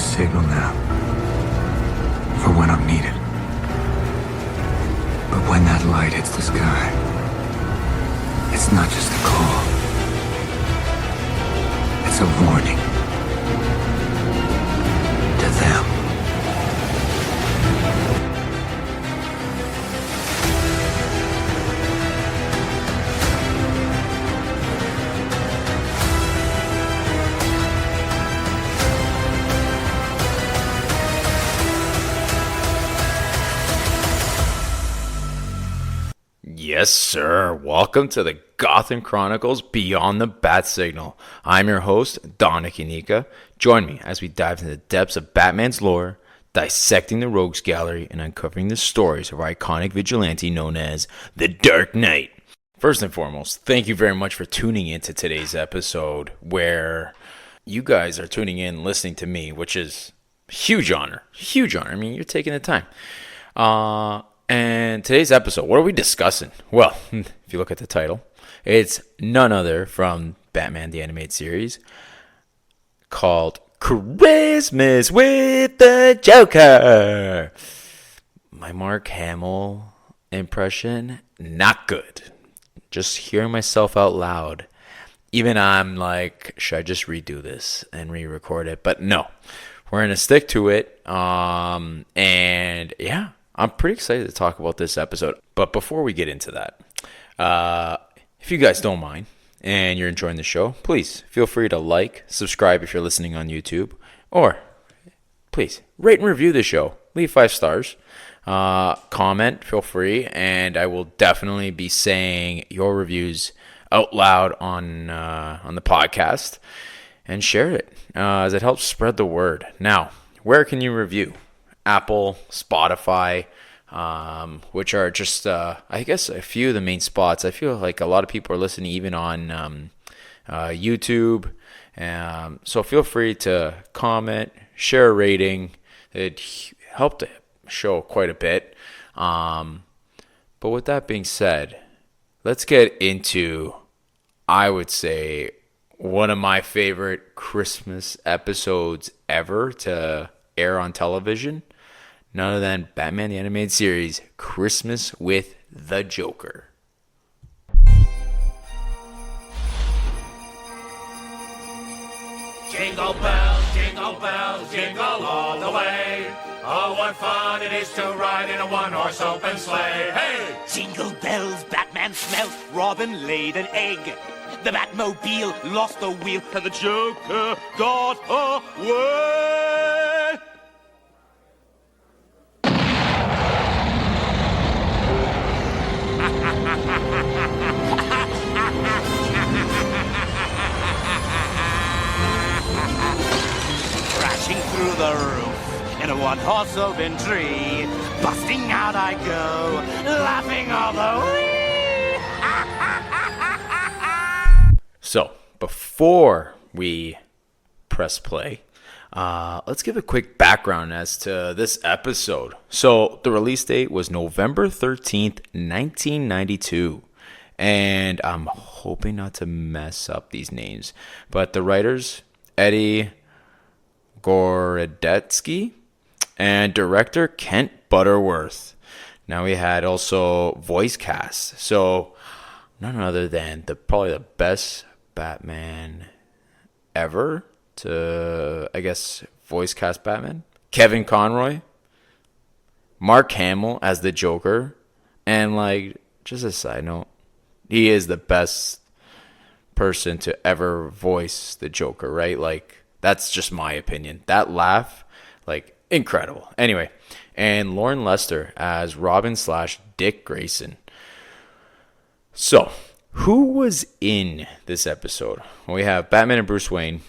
signal now for when I'm needed. But when that light hits the sky, it's not just a call. It's a warning to them. Yes, sir. Welcome to the Gotham Chronicles Beyond the Bat Signal. I'm your host, Don Akinika. Join me as we dive into the depths of Batman's lore, dissecting the Rogues Gallery, and uncovering the stories of our iconic vigilante known as the Dark Knight. First and foremost, thank you very much for tuning into today's episode, where you guys are tuning in, listening to me, which is huge honor. Huge honor. I mean, you're taking the time. And today's episode, what are we discussing? Well, if you look at the title, it's none other from Batman the Animated Series called Christmas with the Joker. My Mark Hamill impression, not good. Just hearing myself out loud. Even I'm like, should I just redo this and re-record it? But no, we're going to stick to it. And yeah. I'm pretty excited to talk about this episode. But before we get into that, if you guys don't mind and you're enjoying the show, please feel free to like, subscribe if you're listening on YouTube, or please rate and review the show. Leave 5 stars. Comment, feel free, and I will definitely be saying your reviews out loud on the podcast, and share it as it helps spread the word. Now, where can you review? Apple, Spotify, which are just, I guess, a few of the main spots. I feel like a lot of people are listening even on YouTube. So feel free to comment, share a rating. It helped the show quite a bit. But with that being said, let's get into, I would say, one of my favorite Christmas episodes ever to air on television. None other than Batman the Animated Series, Christmas with the Joker. Jingle bells, jingle all the way. Oh, what fun it is to ride in a one-horse open sleigh. Hey! Jingle bells, Batman smelt, Robin laid an egg. The Batmobile lost the wheel, and the Joker got away. Crashing through the roof in a one-horse open tree, busting out I go, laughing all the way. So, before we press play, let's give a quick background as to this episode. So, the release date was November 13th, 1992. And I'm hoping not to mess up these names. But the writers, Eddie Gorodetsky, and director Kent Butterworth. Now we had also voice cast. So, none other than probably the best Batman ever to, I guess, voice cast Batman. Kevin Conroy, Mark Hamill as the Joker, and like, just a side note, he is the best person to ever voice the Joker, right? Like, that's just my opinion. That laugh, like, incredible. Anyway, and Lauren Lester as Robin / Dick Grayson. So, who was in this episode? Well, we have Batman and Bruce Wayne,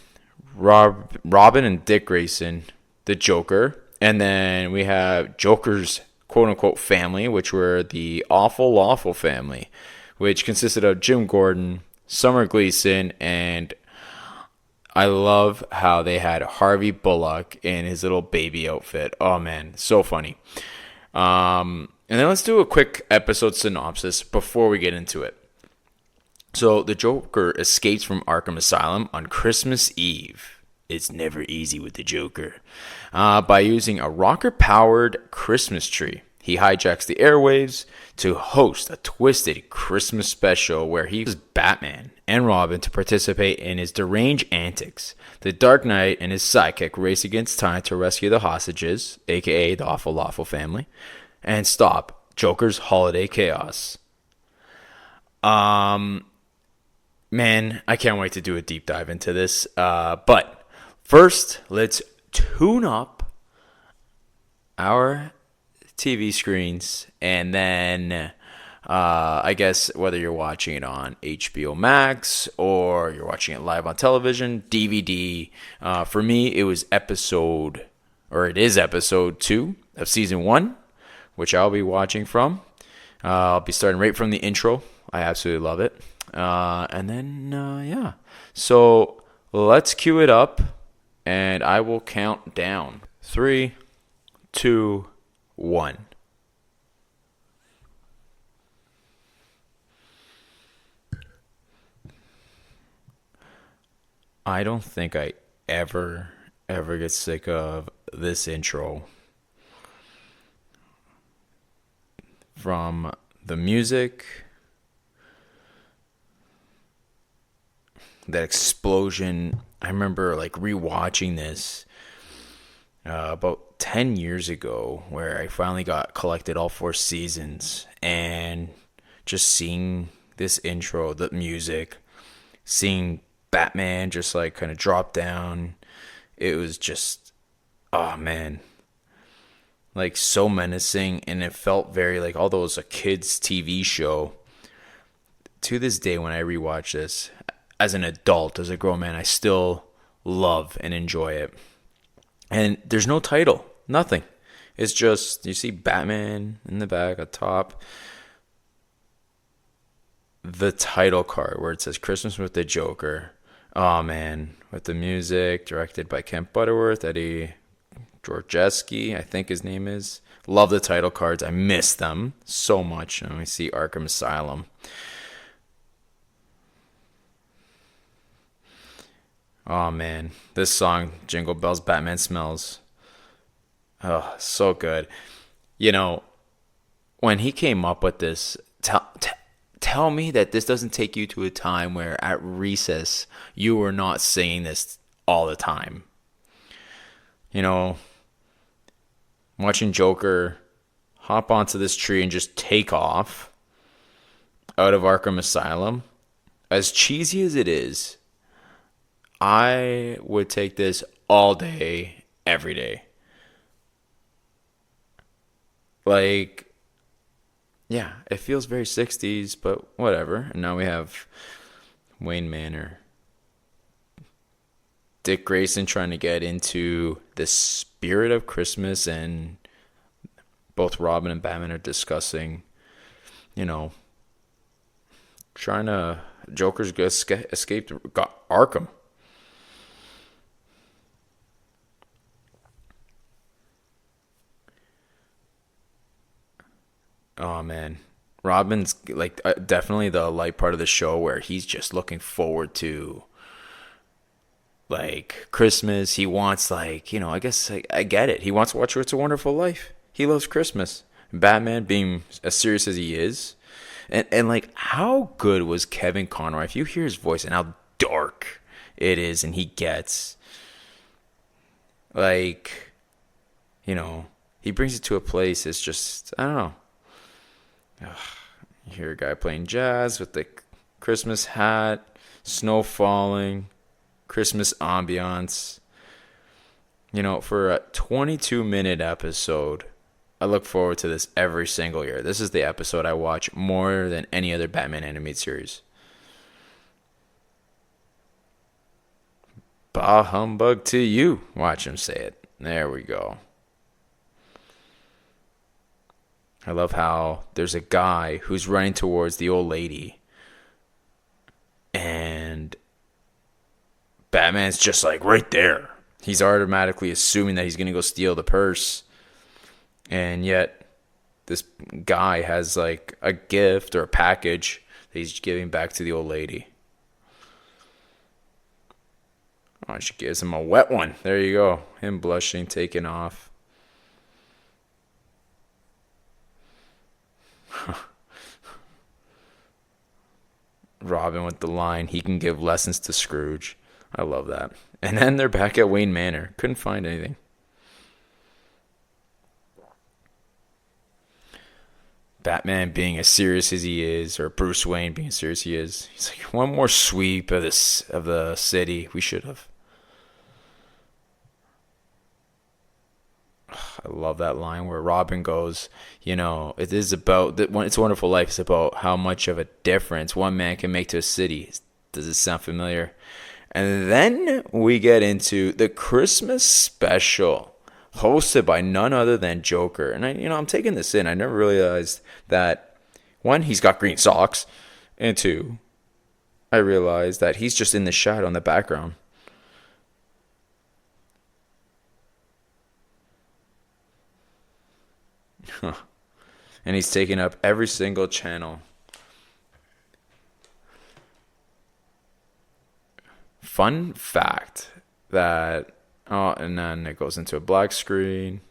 Robin and Dick Grayson, the Joker, and then we have Joker's quote-unquote family, which were the Awful Lawful family, which consisted of Jim Gordon, Summer Gleason, and I love how they had Harvey Bullock in his little baby outfit. Oh, man, so funny. And then let's do a quick episode synopsis before we get into it. So the Joker escapes from Arkham Asylum on Christmas Eve it's never easy with the Joker. By using a rocker-powered Christmas tree, he hijacks the airwaves to host a twisted Christmas special where he uses Batman and Robin to participate in his deranged antics. The Dark Knight and his sidekick race against time to rescue the hostages, aka the Awful Lawful family, and stop Joker's holiday chaos. Man, I can't wait to do a deep dive into this. But first, let's tune up our TV screens, and then I guess whether you're watching it on HBO Max or you're watching it live on television, DVD. For me, it is episode 2 of season 1, which I'll be watching from. I'll be starting right from the intro. I absolutely love it. And then, yeah. So let's cue it up, and I will count down. 3, 2, 1. I don't think I ever get sick of this intro. From the music, that explosion. I remember like rewatching this about 10 years ago, where I finally got collected all 4 seasons, and just seeing this intro, the music, seeing Batman just like kind of drop down, it was just, oh man, like so menacing, and it felt very like, although it was a kid's TV show, to this day when I rewatch this as an adult, as a grown man, I still love and enjoy it. And there's no title, nothing. It's just, you see Batman in the back, at top, the title card where it says Christmas with the Joker. Oh man, with the music, directed by Kent Butterworth, Eddie Georgeski, I think his name is. Love the title cards. I miss them so much. And we see Arkham Asylum. Oh man, this song, Jingle Bells, Batman Smells. Oh, so good. You know, when he came up with this, tell me that this doesn't take you to a time where at recess you were not singing this all the time. You know, watching Joker hop onto this tree and just take off out of Arkham Asylum, as cheesy as it is, I would take this all day, every day. Like, yeah, it feels very 60s, but whatever. And now we have Wayne Manor, Dick Grayson trying to get into the spirit of Christmas, and both Robin and Batman are discussing, you know, Joker's escaped Arkham. Oh man, Robin's like definitely the light part of the show, where he's just looking forward to like Christmas. He wants, like, you know, I guess I get it. He wants to watch It's a Wonderful Life. He loves Christmas. Batman, being as serious as he is, and like, how good was Kevin Conroy? If you hear his voice and how dark it is, and he gets, like, you know, he brings it to a place. It's just, I don't know. Ugh. You hear a guy playing jazz with the Christmas hat, snow falling, Christmas ambiance. You know, for a 22-minute episode, I look forward to this every single year. This is the episode I watch more than any other Batman animated series. Bah humbug to you. Watch him say it. There we go. I love how there's a guy who's running towards the old lady, and Batman's just like right there. He's automatically assuming that he's going to go steal the purse. And yet this guy has like a gift or a package that he's giving back to the old lady. Oh, she gives him a wet one. There you go. Him blushing, taking off. Robin with the line, he can give lessons to Scrooge. I love that. And then they're back at Wayne Manor. Couldn't find anything. Batman being as serious as he is, or Bruce Wayne being as serious as he is, he's like, one more sweep of the city. We should have. I love that line where Robin goes, it is about It's a Wonderful Life. It's about how much of a difference one man can make to a city. Does it sound familiar? And then we get into the Christmas special, hosted by none other than Joker. And I'm taking this in. I never realized that, one, he's got green socks, and two, I realized that he's just in the shadow in the background. And he's taking up every single channel. Fun fact that, and then it goes into a black screen.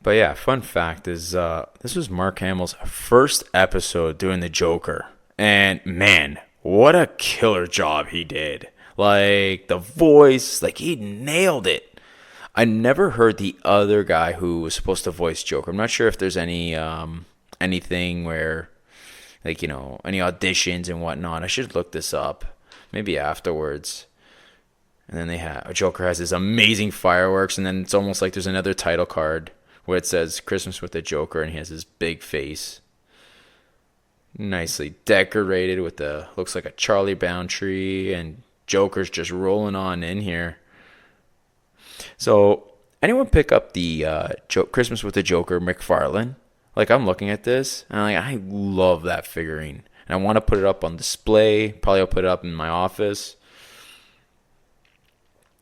But yeah, fun fact is this was Mark Hamill's first episode doing the Joker. And man, what a killer job he did. Like the voice, like he nailed it. I never heard the other guy who was supposed to voice Joker. I'm not sure if there's any anything where, like, any auditions and whatnot. I should look this up, maybe afterwards. And then Joker has this amazing fireworks, and then it's almost like there's another title card where it says Christmas with the Joker, and he has his big face, nicely decorated with looks like a Charlie Brown tree, and Joker's just rolling on in here. So, anyone pick up the Christmas with the Joker McFarlane? Like, I'm looking at this, and I love that figurine. And I want to put it up on display. Probably I'll put it up in my office.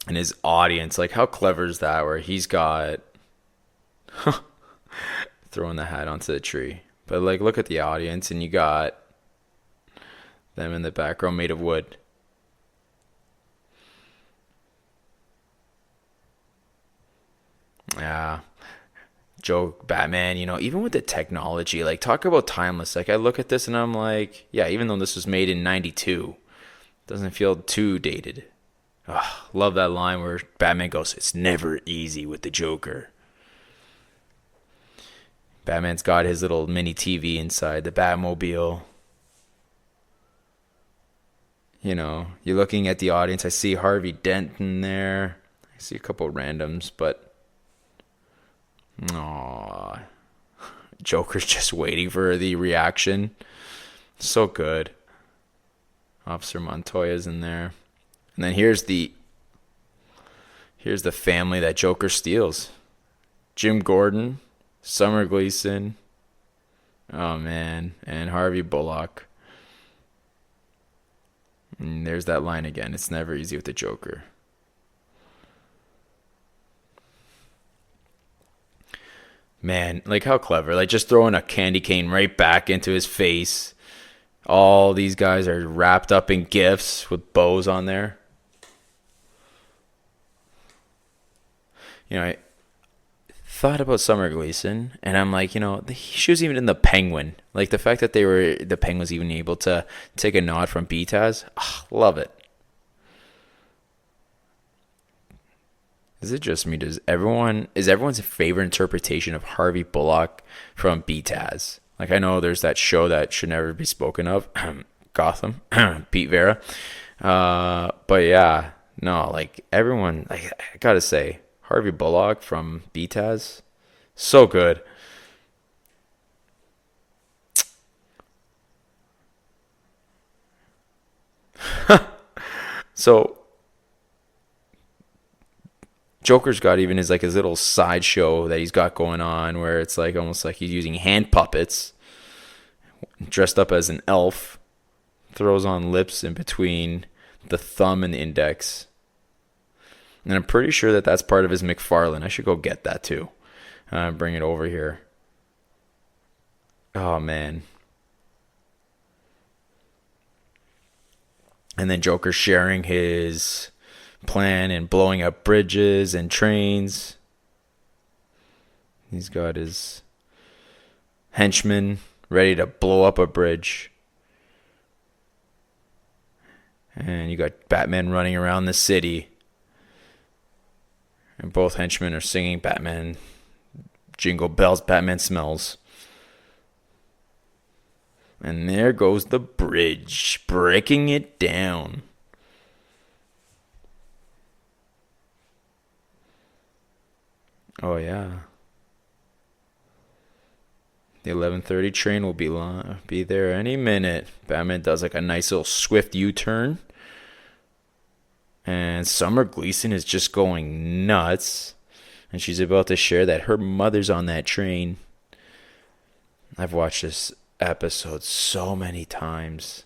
And his audience, like, how clever is that? Where he's got throwing the hat onto the tree. But, like, look at the audience, and you got them in the background made of wood. Yeah, Batman, even with the technology, like, talk about timeless. Like, I look at this and I'm like, yeah, even though this was made in 92, it doesn't feel too dated. Love that line where Batman goes, "It's never easy with the Joker." Batman's got his little mini TV inside the Batmobile. You're looking at the audience. I see Harvey Dent in there. I see a couple randoms, but aww, Joker's just waiting for the reaction. So good. Officer Montoya's in there. And then here's the family that Joker steals. Jim Gordon, Summer Gleason, oh man, and Harvey Bullock. And there's that line again. It's never easy with the Joker. Man, like, how clever. Like, just throwing a candy cane right back into his face. All these guys are wrapped up in gifts with bows on there. I thought about Summer Gleason, and I'm like, she was even in the Penguin. Like, the fact that the Penguin was even able to take a nod from BTAS. Love it. Is it just me? Is everyone's favorite interpretation of Harvey Bullock from BTAS? Like, I know there's that show that should never be spoken of, Gotham, Pete Vera. But yeah, no, like, everyone, like, I gotta say, Harvey Bullock from BTAS, so good. So Joker's got even his little sideshow that he's got going on, where it's like almost like he's using hand puppets, dressed up as an elf, throws on lips in between the thumb and the index. And I'm pretty sure that that's part of his McFarlane. I should go get that too. Bring it over here. Oh, man. And then Joker sharing his plan and blowing up bridges and trains. He's got his henchmen ready to blow up a bridge. And you got Batman running around the city. And both henchmen are singing Batman, Jingle Bells, Batman Smells. And there goes the bridge, breaking it down. Oh, yeah. The 11:30 train will be there any minute. Batman does like a nice little swift U-turn. And Summer Gleason is just going nuts. And she's about to share that her mother's on that train. I've watched this episode so many times.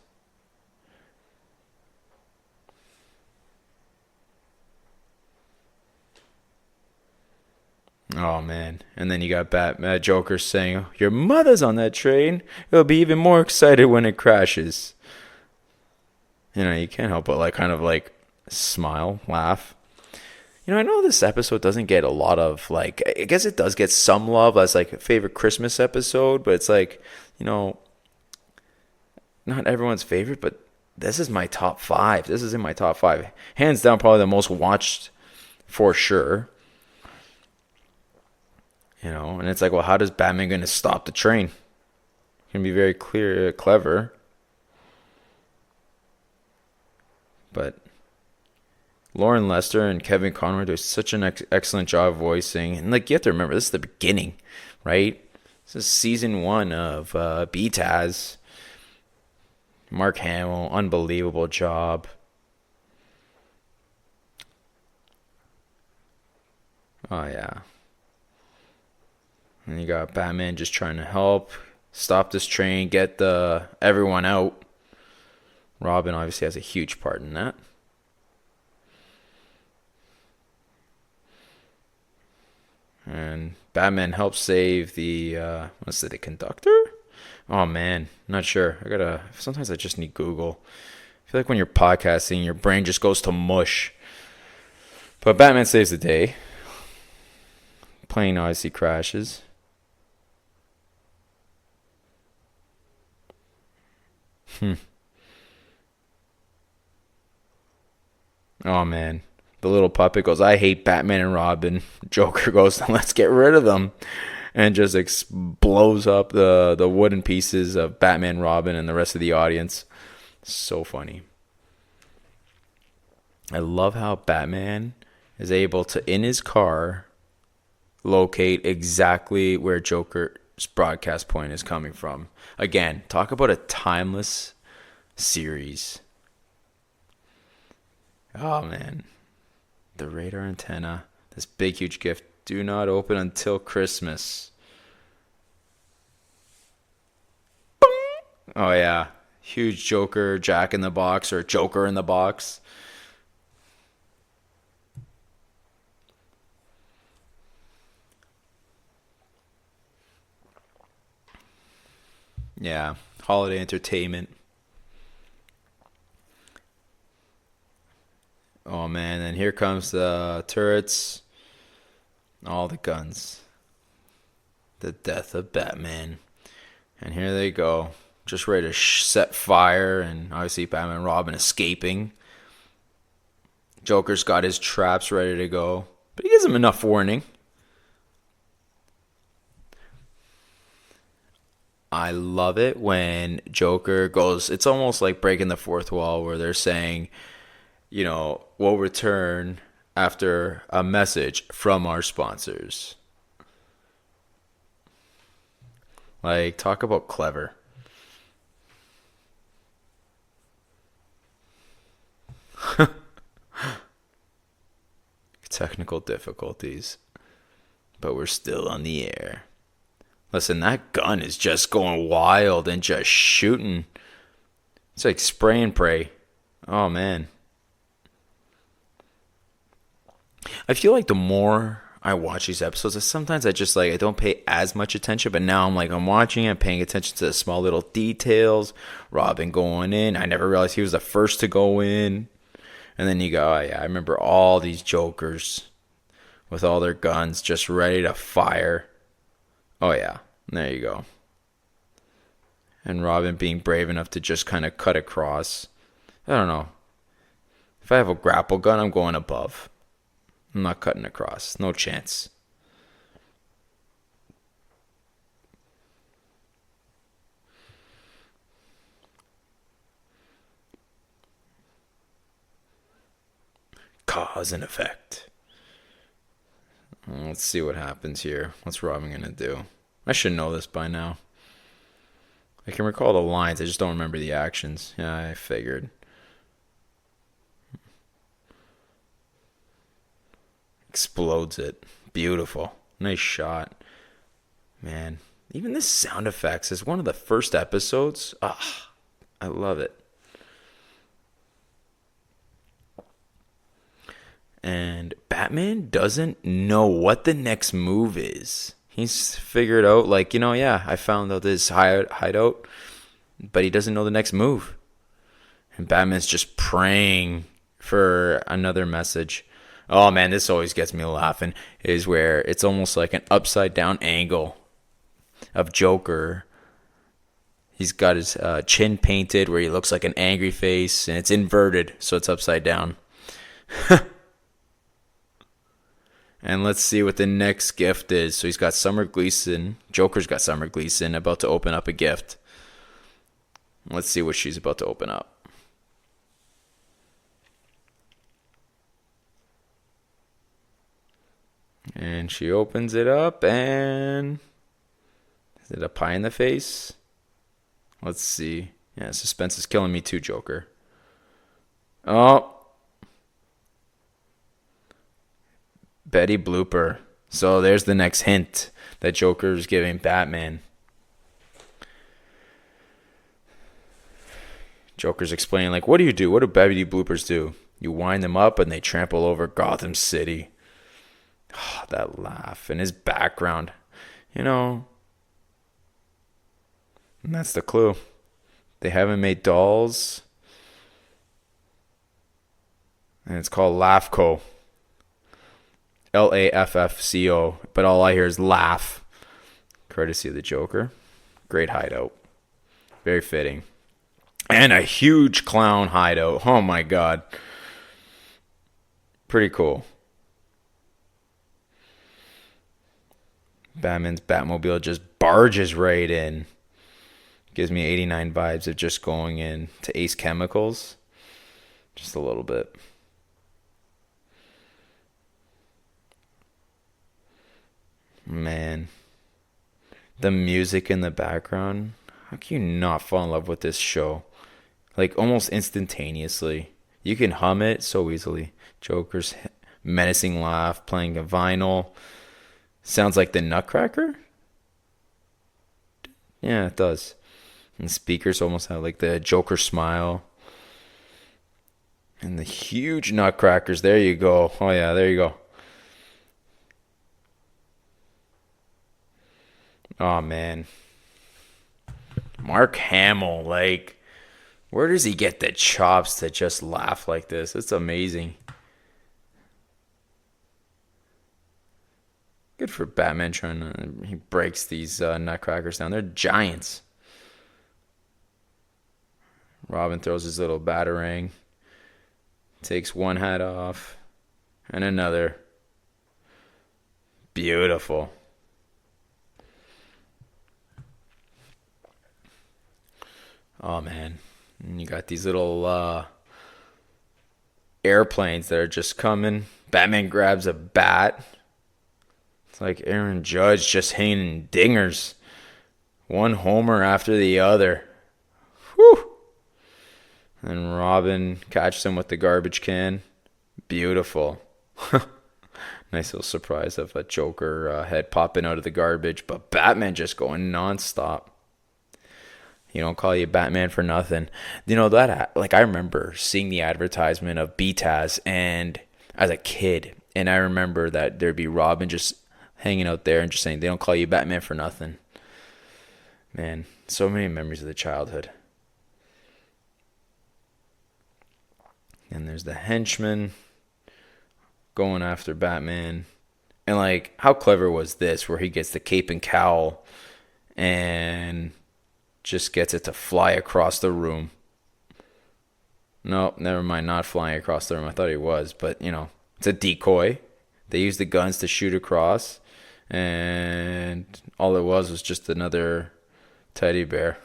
Oh man. And then you got Joker saying, your mother's on that train. It'll be even more excited when it crashes. You know, you can't help but like kind of like smile, laugh. You know, I know this episode doesn't get a lot of like, I guess it does get some love as like a favorite Christmas episode, but it's like, you know, not everyone's favorite, but this is my top 5. This is in my top 5. Hands down, probably the most watched for sure. You know, and it's like, well, how does Batman going to stop the train? Can be very clever. But Lauren Lester and Kevin Conroy do such an excellent job voicing. And like, you have to remember, this is the beginning, right? This is season 1 of BTAS. Mark Hamill, unbelievable job. Oh, yeah. And you got Batman just trying to help stop this train, get everyone out. Robin obviously has a huge part in that. And Batman helps save the the conductor? Oh man, not sure. Sometimes I just need Google. I feel like when you're podcasting, your brain just goes to mush. But Batman saves the day. Plane obviously crashes. Oh man. The little puppet goes, I hate Batman and Robin. Joker goes, let's get rid of them. And just blows up the wooden pieces of Batman, Robin, and the rest of the audience. So funny. I love how Batman is able to, in his car, locate exactly where Joker's broadcast point is coming from. Again, talk about a timeless series. Oh, man. The radar antenna. This big, huge gift. Do not open until Christmas. Oh, yeah. Huge Joker, Jack in the Box, or Joker in the Box. Yeah. Holiday entertainment. Oh, man. And here comes the turrets. All the guns. The death of Batman. And here they go. Just ready to set fire. And obviously Batman and Robin escaping. Joker's got his traps ready to go. But he gives him enough warning. I love it when Joker goes... It's almost like breaking the fourth wall where they're saying, you know, we'll return after a message from our sponsors. Like, talk about clever. Technical difficulties. But we're still on the air. Listen, that gun is just going wild and just shooting. It's like spray and pray. Oh, man. I feel like the more I watch these episodes, sometimes I just I don't pay as much attention, but now I'm watching it, paying attention to the small little details. Robin going in. I never realized he was the first to go in. And then you go, oh yeah, I remember all these Jokers with all their guns just ready to fire. Oh yeah, there you go. And Robin being brave enough to just kind of cut across. I don't know. If I have a grapple gun, I'm going above. I'm not cutting across. No chance. Cause and effect. Let's see what happens here. What's Robin going to do? I should know this by now. I can recall the lines. I just don't remember the actions. Yeah, I figured. Explodes it. Beautiful. Nice shot. Man, even the sound effects is one of the first episodes. Ah, I love it. And Batman doesn't know what the next move is. He's figured out, like, yeah, I found out this hideout, but he doesn't know the next move. And Batman's just praying for another message. Oh, man, this always gets me laughing, is where it's almost like an upside-down angle of Joker. He's got his chin painted where he looks like an angry face, and it's inverted, so it's upside down. And let's see what the next gift is. So he's got Summer Gleason. Joker's got Summer Gleason about to open up a gift. Let's see what she's about to open up. And she opens it up, and is it a pie in the face? Let's see. Yeah, suspense is killing me too, Joker. Oh. Betty Blooper. So there's the next hint that Joker's giving Batman. Joker's explaining, like, what do you do? What do Betty Bloopers do? You wind them up and they trample over Gotham City. Oh, that laugh and his background. And that's the clue. They haven't made dolls. And it's called Laughco. Laffco, but all I hear is laugh. Courtesy of the Joker. Great hideout. Very fitting. And a huge clown hideout. Oh my god. Pretty cool. Batman's Batmobile just barges right in. Gives me 89 vibes of just going in to Ace Chemicals. Just a little bit. Man, the music in the background. How can you not fall in love with this show? Like, almost instantaneously. You can hum it so easily. Joker's menacing laugh, playing a vinyl. Sounds like the Nutcracker? Yeah, it does. And speakers almost have like the Joker smile. And the huge Nutcrackers. There you go. Oh yeah, there you go. Oh, man. Mark Hamill, like, where does he get the chops to just laugh like this? It's amazing. Good for Batman he breaks these nutcrackers down. They're giants. Robin throws his little batarang. Takes one hat off. And another. Beautiful. Oh, man. And you got these little airplanes that are just coming. Batman grabs a bat. It's like Aaron Judge just hanging dingers. One homer after the other. Whew. And Robin catches him with the garbage can. Beautiful. Nice little surprise of a Joker head popping out of the garbage. But Batman just going nonstop. You don't call you Batman for nothing. That, like, I remember seeing the advertisement of BTAS and as a kid, and I remember that there'd be Robin just hanging out there and just saying, they don't call you Batman for nothing. Man, so many memories of the childhood. And there's the henchman going after Batman. And like, how clever was this where he gets the cape and cowl and just gets it to fly across the room? No, never mind, not flying across the room. I thought he was, but you know, it's a decoy. They use the guns to shoot across, and all it was just another teddy bear.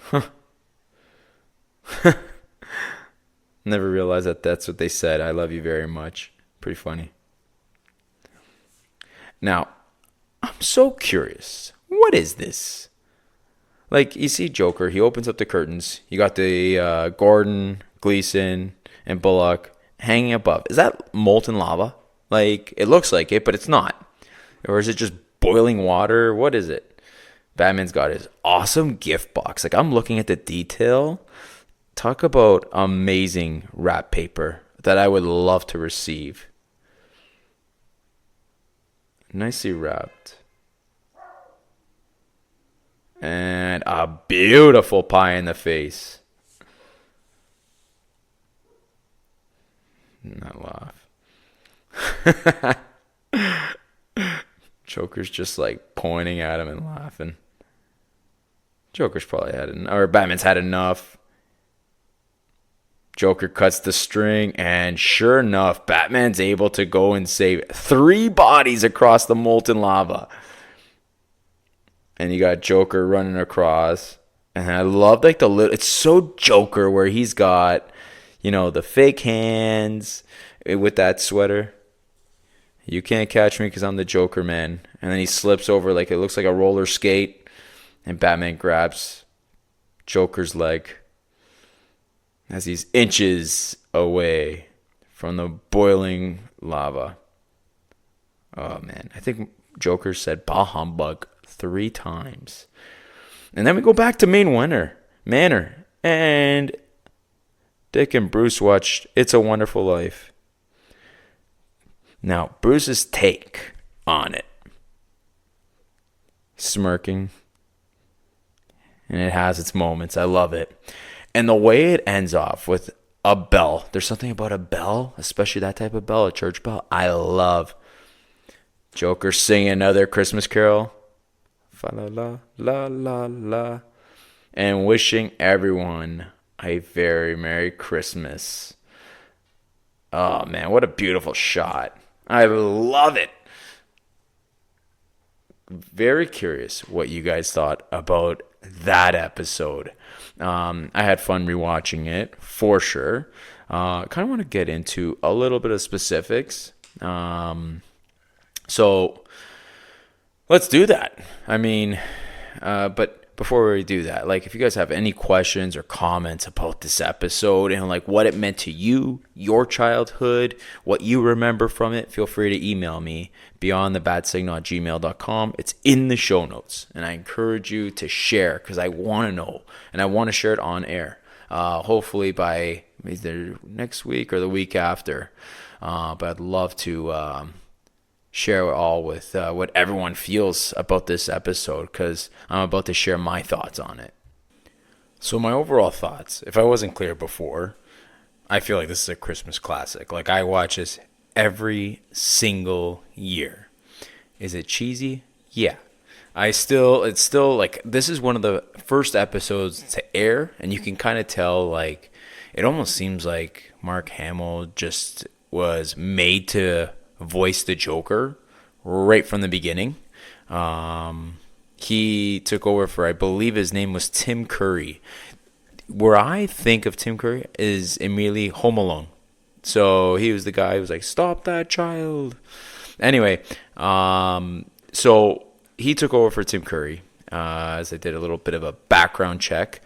Never realized that that's what they said. I love you very much. Pretty funny. Now, I'm so curious. What is this? Like, you see Joker, he opens up the curtains. You got the Gordon, Gleason, and Bullock hanging above. Is that molten lava? Like, it looks like it, but it's not. Or is it just boiling water? What is it? Batman's got his awesome gift box. Like, I'm looking at the detail. Talk about amazing wrap paper that I would love to receive. Nicely wrapped. And a beautiful pie in the face. Not laugh. Joker's just like pointing at him and laughing. Joker's probably had enough, or Batman's had enough. Joker cuts the string, and sure enough, Batman's able to go and save 3 bodies across the molten lava. And you got Joker running across. And I love like the little, it's so Joker where he's got, you know, the fake hands with that sweater. You can't catch me because I'm the Joker, man. And then he slips over like it looks like a roller skate. And Batman grabs Joker's leg as he's inches away from the boiling lava. Oh, man. I think Joker said bah humbug 3 times. And then we go back to Manor. And Dick and Bruce watched It's a Wonderful Life. Now, Bruce's take on it. Smirking. And it has its moments. I love it. And the way it ends off with a bell. There's something about a bell, especially that type of bell, a church bell. I love. Joker singing another Christmas carol. Fa la la la la la. And wishing everyone a very Merry Christmas. Oh, man, what a beautiful shot. I love it. Very curious what you guys thought about that episode. I had fun rewatching it, for sure. Kind of want to get into a little bit of specifics. So let's do that. I mean, but before we do that, like if you guys have any questions or comments about this episode and like what it meant to you, your childhood, what you remember from it, feel free to email me beyondthebatsignal@gmail.com. It's in the show notes, and I encourage you to share because I want to know and I want to share it on air. Hopefully by either next week or the week after. But I'd love to share it all with what everyone feels about this episode because I'm about to share my thoughts on it. So my overall thoughts, if I wasn't clear before, I feel like this is a Christmas classic. Like I watch this every single year. Is it cheesy? Yeah. It's still like, this is one of the first episodes to air, and you can kind of tell, like, it almost seems like Mark Hamill just was made to voice the Joker right from the beginning. He took over for, I believe his name was Tim Curry. Where I think of Tim Curry is immediately Home Alone. So he was the guy who was like, stop that child. Anyway, so he took over for Tim Curry as I did a little bit of a background check.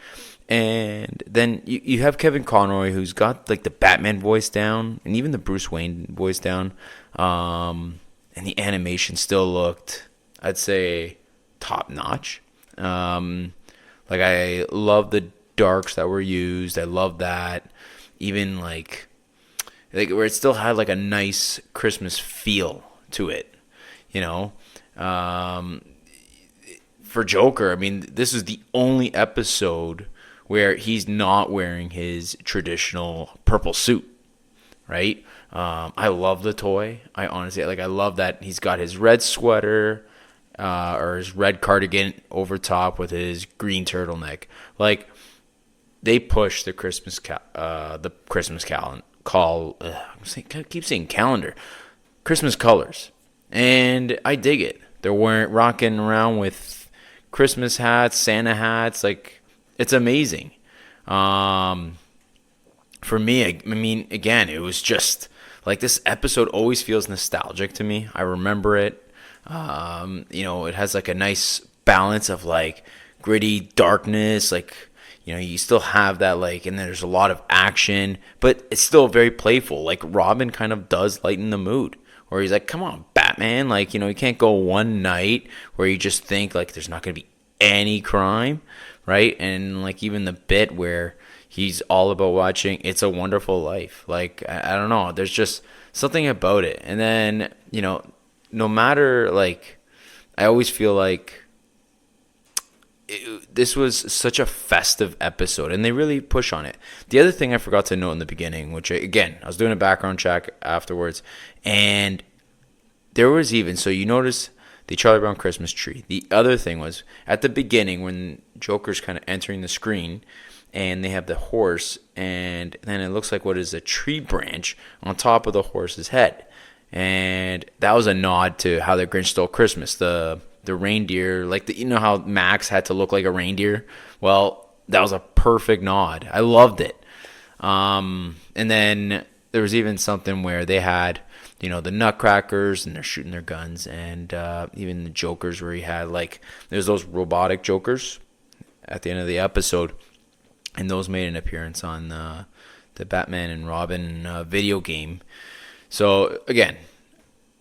And then you have Kevin Conroy, who's got like the Batman voice down and even the Bruce Wayne voice down. And the animation still looked, I'd say, top notch. Like I love the darks that were used. I love that. Even like where it still had like a nice Christmas feel to it, you know. For Joker, I mean, this is the only episode where he's not wearing his traditional purple suit. right? I love the toy. I honestly I love that he's got his red sweater or his red cardigan over top with his green turtleneck. Like, they push the Christmas calendar. I keep saying calendar. Christmas colors, and I dig it. They weren't rocking around with Christmas hats, Santa hats. Like, it's amazing. For me, I mean, again, it was just like, this episode always feels nostalgic to me. I remember it. It has like a nice balance of like gritty darkness, like, you still have that, like, and there's a lot of action, but it's still very playful. Like, Robin kind of does lighten the mood, where he's like, come on, Batman. Like, you can't go one night where you just think like there's not going to be any crime, right? And like, even the bit where he's all about watching It's a Wonderful Life. Like, I don't know. There's just something about it. And then, no matter, like, I always feel like this was such a festive episode, and they really push on it. The other thing I forgot to note in the beginning, which, again, I was doing a background check afterwards, and there was even, so you notice the Charlie Brown Christmas tree. The other thing was, at the beginning, when Joker's kind of entering the screen, and they have the horse, and then it looks like what is a tree branch on top of the horse's head. And that was a nod to How the Grinch Stole Christmas. The reindeer, like, how Max had to look like a reindeer? Well, that was a perfect nod. I loved it. And then there was even something where they had, the Nutcrackers, and they're shooting their guns, and even the Jokers, where he had, like, there's those robotic Jokers at the end of the episode, and those made an appearance on the Batman and Robin video game. So, again,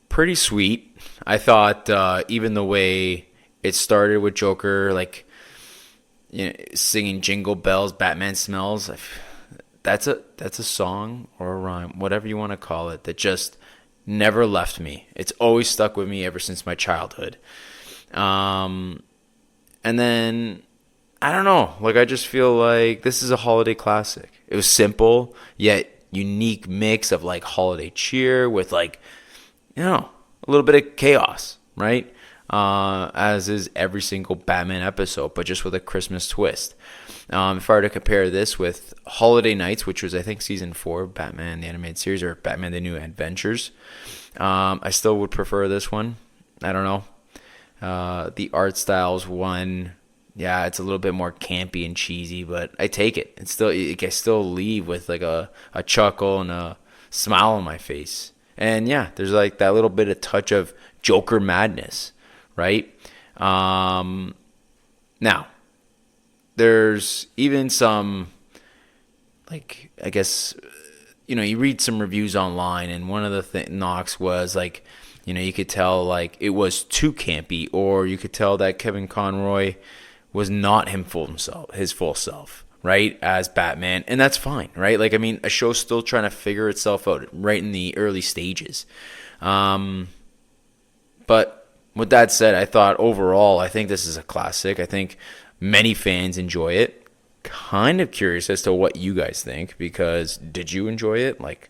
pretty sweet. I thought even the way it started with Joker, like, singing Jingle Bells, Batman Smells, that's a song or a rhyme, whatever you want to call it, that just never left me. It's always stuck with me ever since my childhood. And then, I don't know, like, I just feel like this is a holiday classic. It was simple, yet unique mix of, like, holiday cheer with, like, a little bit of chaos, right? As is every single Batman episode, but just with a Christmas twist. If I were to compare this with Holiday Nights, which was, I think, season 4 of Batman the Animated Series, or Batman the New Adventures, I still would prefer this one. I don't know. The art styles one, yeah, it's a little bit more campy and cheesy, but I take it. I still leave with like a chuckle and a smile on my face. And yeah, there's like that little bit of touch of Joker madness, right? Now, there's even some, like, I guess, you read some reviews online, and one of the knocks was like, you could tell like it was too campy, or you could tell that Kevin Conroy was not his full self, right, as Batman, and that's fine, right? Like, I mean, a show's still trying to figure itself out right in the early stages. But with that said, I thought overall, I think this is a classic. I think many fans enjoy it. Kind of curious as to what you guys think, because did you enjoy it? Like,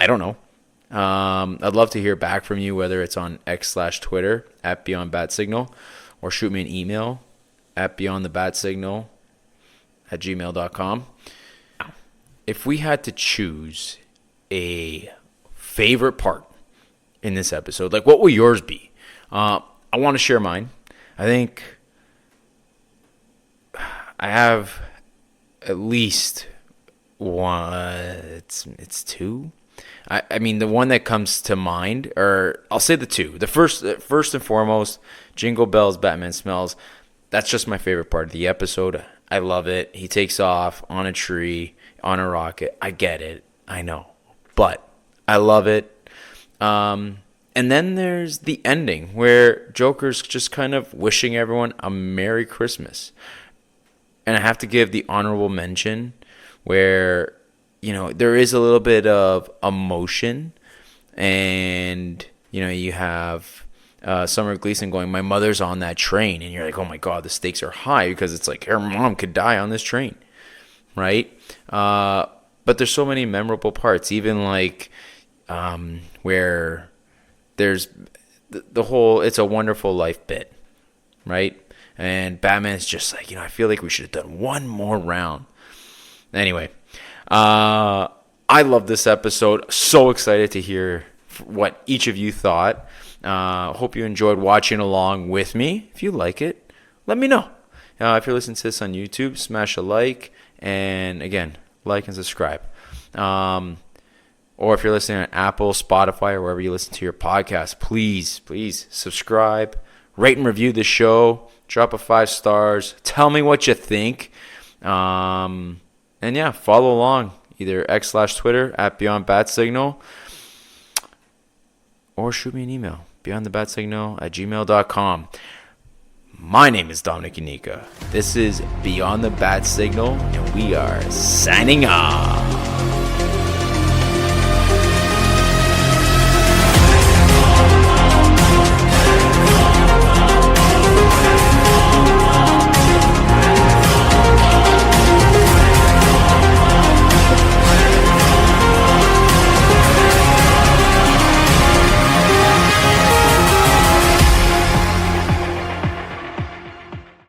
I don't know. I'd love to hear back from you, whether it's on X/Twitter at BeyondBatSignal, or shoot me an email at beyondthebatsignal@gmail.com. If we had to choose a favorite part in this episode, like, what will yours be? I want to share mine. I think I have at least one. It's two. I mean, the one that comes to mind, or I'll say the two. The first and foremost, Jingle Bells, Batman Smells. That's just my favorite part of the episode. I love it. He takes off on a tree, on a rocket. I get it. I know. But I love it. And then there's the ending, where Joker's just kind of wishing everyone a Merry Christmas. And I have to give the honorable mention where, there is a little bit of emotion. And, you have Summer Gleason going, "My mother's on that train," and you're like, oh my god, the stakes are high, because it's like her mom could die on this train, right? But there's so many memorable parts, even like where there's the whole "It's a Wonderful Life" bit, right? And Batman's just like, I feel like we should have done one more round. Anyway, I love this episode. So excited to hear what each of you thought. Hope you enjoyed watching along with me. If you like it, let me know. If you're listening to this on YouTube, smash a like. And again, like and subscribe. Or if you're listening on Apple, Spotify, or wherever you listen to your podcast, please subscribe, rate and review the show, drop a 5 stars, tell me what you think, and yeah, follow along either X/Twitter at BeyondBatSignal, or shoot me an email, beyondthebatsignal@gmail.com. My name is Dominic Unica. This is Beyond the Bat Signal, and we are signing off.